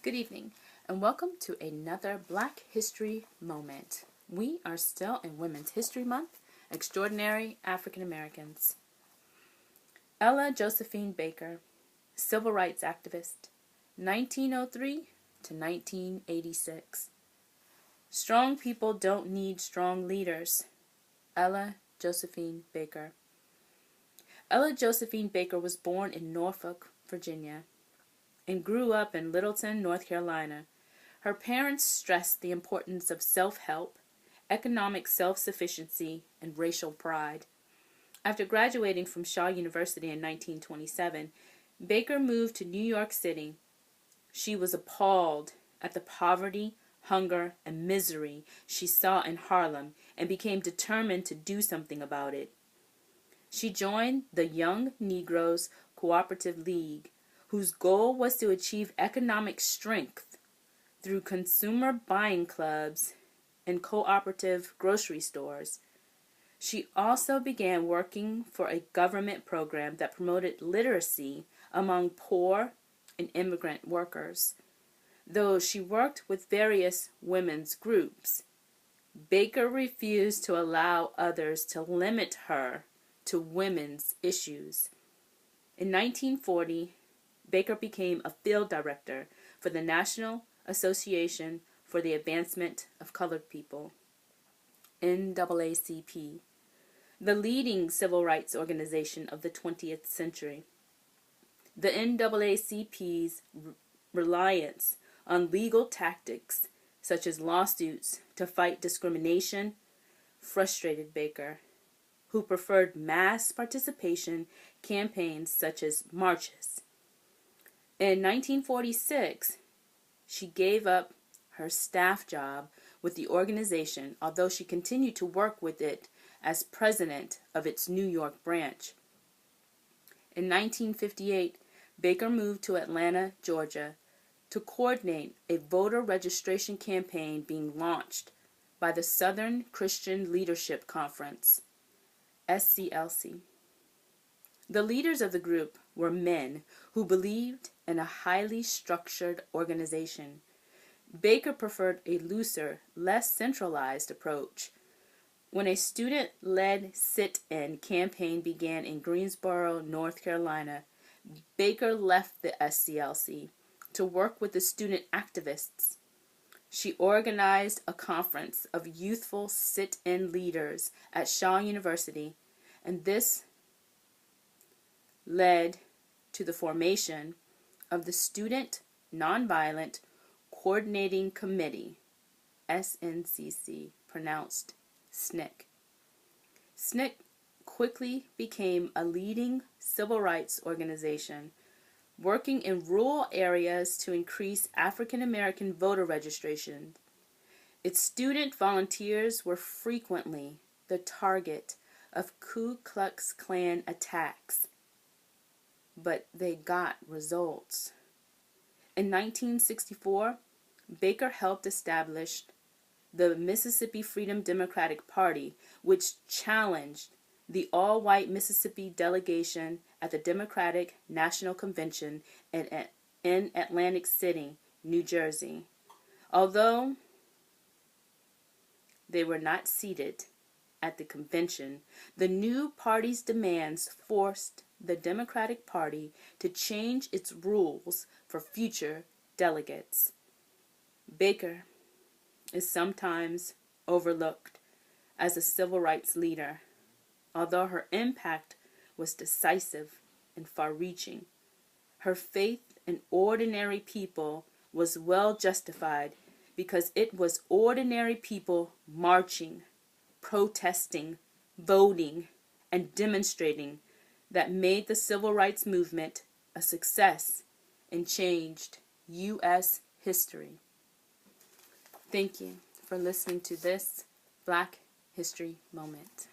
Good evening, and welcome to another Black History Moment. We are still in Women's History Month, Extraordinary African Americans. Ella Josephine Baker, Civil Rights Activist, 1903 to 1986. Strong people don't need strong leaders. Ella Josephine Baker. Ella Josephine Baker was born in Norfolk, Virginia, and grew up in Littleton, North Carolina. Her parents stressed the importance of self-help, economic self-sufficiency, and racial pride. After graduating from Shaw University in 1927, Baker moved to New York City. She was appalled at the poverty, hunger, and misery she saw in Harlem and became determined to do something about it. She joined the Young Negroes Cooperative League, whose goal was to achieve economic strength through consumer buying clubs and cooperative grocery stores. She also began working for a government program that promoted literacy among poor and immigrant workers. Though she worked with various women's groups, Baker refused to allow others to limit her to women's issues. In 1940, Baker became a field director for the National Association for the Advancement of Colored People, NAACP, the leading civil rights organization of the 20th century. The NAACP's reliance on legal tactics, such as lawsuits to fight discrimination, frustrated Baker, who preferred mass participation campaigns such as marches. In 1946, she gave up her staff job with the organization, although she continued to work with it as president of its New York branch. In 1958, Baker moved to Atlanta, Georgia, to coordinate a voter registration campaign being launched by the Southern Christian Leadership Conference, SCLC. The leaders of the group were men who believed in a highly structured organization. Baker preferred a looser, less centralized approach. When a student-led sit-in campaign began in Greensboro, North Carolina, Baker left the SCLC to work with the student activists. She organized a conference of youthful sit-in leaders at Shaw University, and this led to the formation of the Student Nonviolent Coordinating Committee, SNCC, pronounced SNCC. SNCC quickly became a leading civil rights organization, working in rural areas to increase African American voter registration. Its student volunteers were frequently the target of Ku Klux Klan attacks, but they got results. In 1964, Baker helped establish the Mississippi Freedom Democratic Party, which challenged the all-white Mississippi delegation at the Democratic National Convention in Atlantic City, New Jersey. Although they were not seated at the convention, the new party's demands forced the Democratic Party to change its rules for future delegates. Baker is sometimes overlooked as a civil rights leader, although her impact was decisive and far-reaching. Her faith in ordinary people was well justified because it was ordinary people marching, protesting, voting, and demonstrating that made the civil rights movement a success and changed U.S. history. Thank you for listening to this Black History Moment.